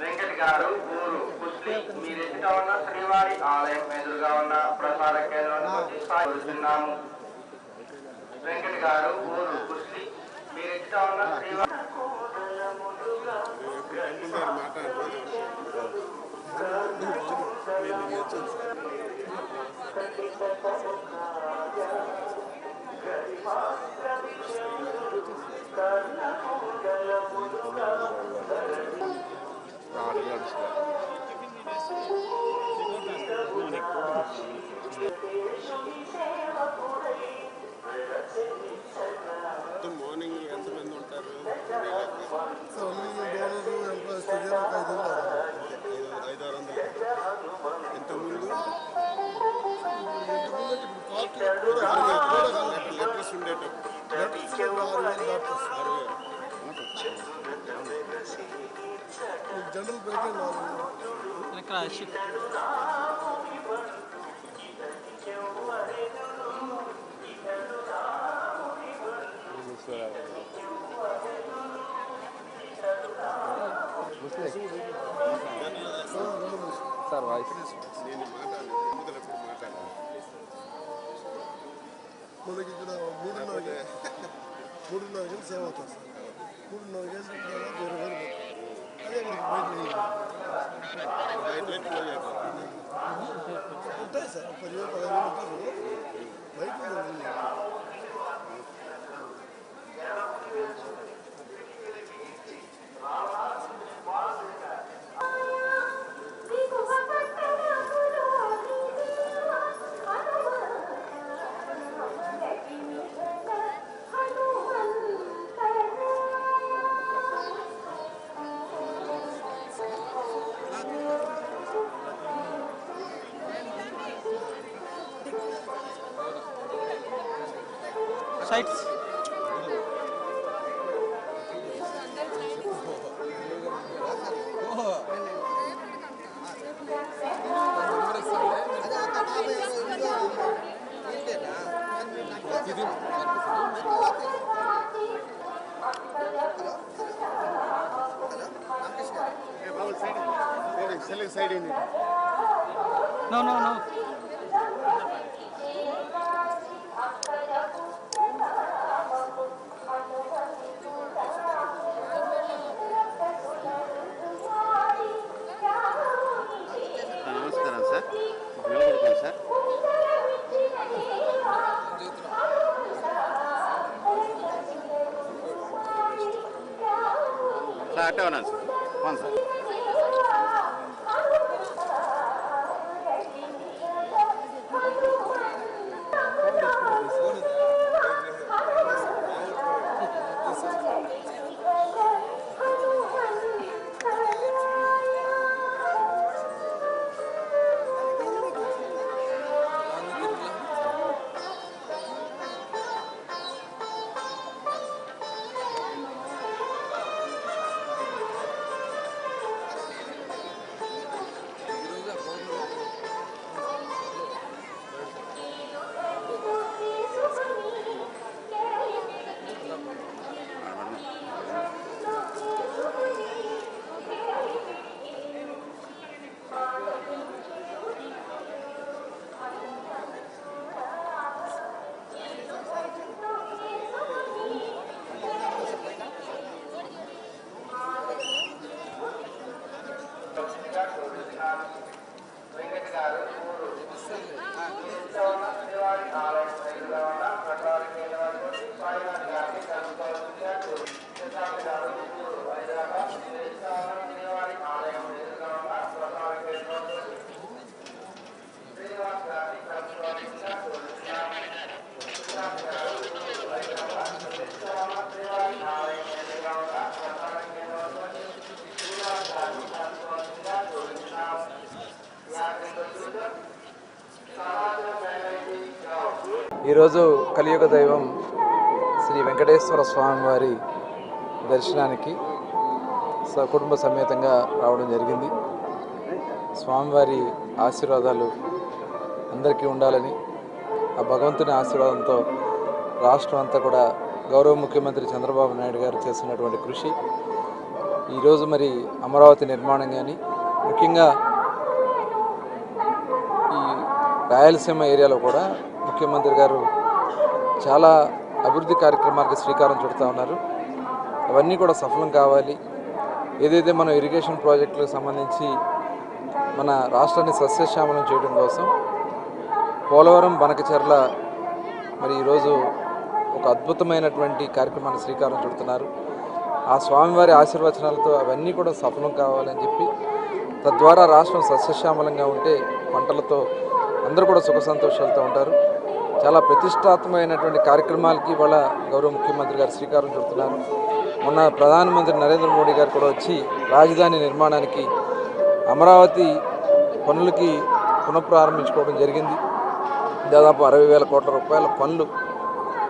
వెంకట్ గారు ఊరు కుస్లీ మీరెదుట ఉన్న శ్రీవారి ఆలయం ఎదురుగా ఉన్న ప్రసార కేంద్రానికి సాగుతున్నాము. వెంకట్ గారు ఊరు కుస్లీ మీరెదుట ఉన్న శ్రీవారి మార్నింగ్ ఎంతమంది ఉంటారు? 500 ఇంతకుముందు లెటర్స్ ఉండేటప్పుడు జనరల్ బ్రేక్ సార్ వాయిస్ నేను మాట్లాడాలి మనకి ఇక్కడ 3:30 గంటలు సేవ్ అవుతుంది సార్. 3:30 గంటల అదే ఉంటాయి సార్. 10,000-15,000 ఉంటారు బయట. sites. Side in it. No. నమస్కారం సార్. సార్ అట్టే ఉన్నాను సార్. అవును సార్. వెంకట్ గారు ఊరు శ్రీవారి ఆలయం ఎదురుగా ఉన్న ప్రసార కేంద్రానికి స్వామివారి గారిని కలుసుకోవాల్సిందిగా ప్రసాద్ గారు ఊరు హైదరాబాద్ శ్రీవారి ఆలయం ఎదురుగా ఉన్న ప్రసార కేంద్రానికి శ్రీనివాస్ గారిని కలుసుకోవాల్సిందిగా ప్రసాద్ గారు ఊరు హైదరాబాద్ శ్రీవారి ఆలయం ఎదురుగా ఉన్న ప్రసార కేంద్రానికి శ్రీనివాస్ గారిని కలుసుకోవాల్సిందిగా ఈరోజు కలియుగ దైవం శ్రీ వెంకటేశ్వర స్వామి వారి దర్శనానికి సకుటుంబ సమేతంగా రావడం జరిగింది. స్వామివారి ఆశీర్వాదాలు అందరికీ ఉండాలని, ఆ భగవంతుని ఆశీర్వాదంతో రాష్ట్రం అంతా కూడా గౌరవ ముఖ్యమంత్రి చంద్రబాబు నాయుడు గారు చేస్తున్నటువంటి కృషి ఈరోజు మరి అమరావతి నిర్మాణం కానీ ముఖ్యంగా ఈ రాయలసీమ ఏరియాలో కూడా ముఖ్యమంత్రి గారు చాలా అభివృద్ధి కార్యక్రమాలకు శ్రీకారం చుడుతూ ఉన్నారు. అవన్నీ కూడా సఫలం కావాలి. ఏదైతే మనం ఇరిగేషన్ ప్రాజెక్టులకు సంబంధించి మన రాష్ట్రాన్ని సస్యశ్యామలం చేయడం కోసం పోలవరం బనకచెర్ల మరి ఈరోజు ఒక అద్భుతమైనటువంటి కార్యక్రమాన్ని శ్రీకారం చుడుతున్నారు. ఆ స్వామివారి ఆశీర్వచనాలతో అవన్నీ కూడా సఫలం కావాలని చెప్పి తద్వారా రాష్ట్రం సస్యశ్యామలంగా ఉంటే పంటలతో అందరూ కూడా సుఖ సంతోషాలతో ఉంటారు. చాలా ప్రతిష్టాత్మకమైనటువంటి కార్యక్రమాలకి ఇవాళ గౌరవ ముఖ్యమంత్రి గారు శ్రీకారం చుడుతున్నారు. మొన్న ప్రధానమంత్రి నరేంద్ర మోడీ గారు కూడా వచ్చి రాజధాని నిర్మాణానికి అమరావతి పనులకి పునఃప్రారంభించుకోవడం జరిగింది. దాదాపు 60,000 కోట్ల రూపాయల పనులు,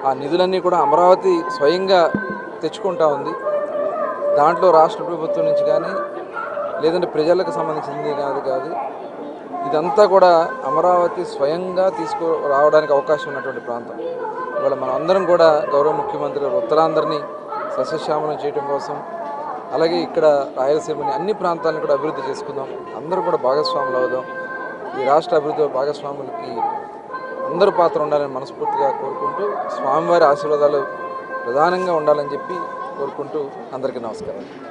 ఆ నిధులన్నీ కూడా అమరావతి స్వయంగా తెచ్చుకుంటా ఉంది. దాంట్లో రాష్ట్ర ప్రభుత్వం నుంచి కానీ లేదంటే ప్రజలకు సంబంధించింది కాదు ఇదంతా కూడా అమరావతి స్వయంగా రావడానికి అవకాశం ఉన్నటువంటి ప్రాంతం. ఇవాళ మనం అందరం కూడా గౌరవ ముఖ్యమంత్రి గారు ఉత్తరాంధ్రని సస్యశ్యామలం చేయడం కోసం, అలాగే ఇక్కడ రాయలసీమని అన్ని ప్రాంతాలను కూడా అభివృద్ధి చేసుకుందాం, అందరూ కూడా భాగస్వాములు అవుదాం. ఈ రాష్ట్ర అభివృద్ధి భాగస్వాములకి అందరూ పాత్ర ఉండాలని మనస్ఫూర్తిగా కోరుకుంటూ స్వామివారి ఆశీర్వాదాలు ప్రధానంగా ఉండాలని చెప్పి కోరుకుంటూ అందరికీ నమస్కారం.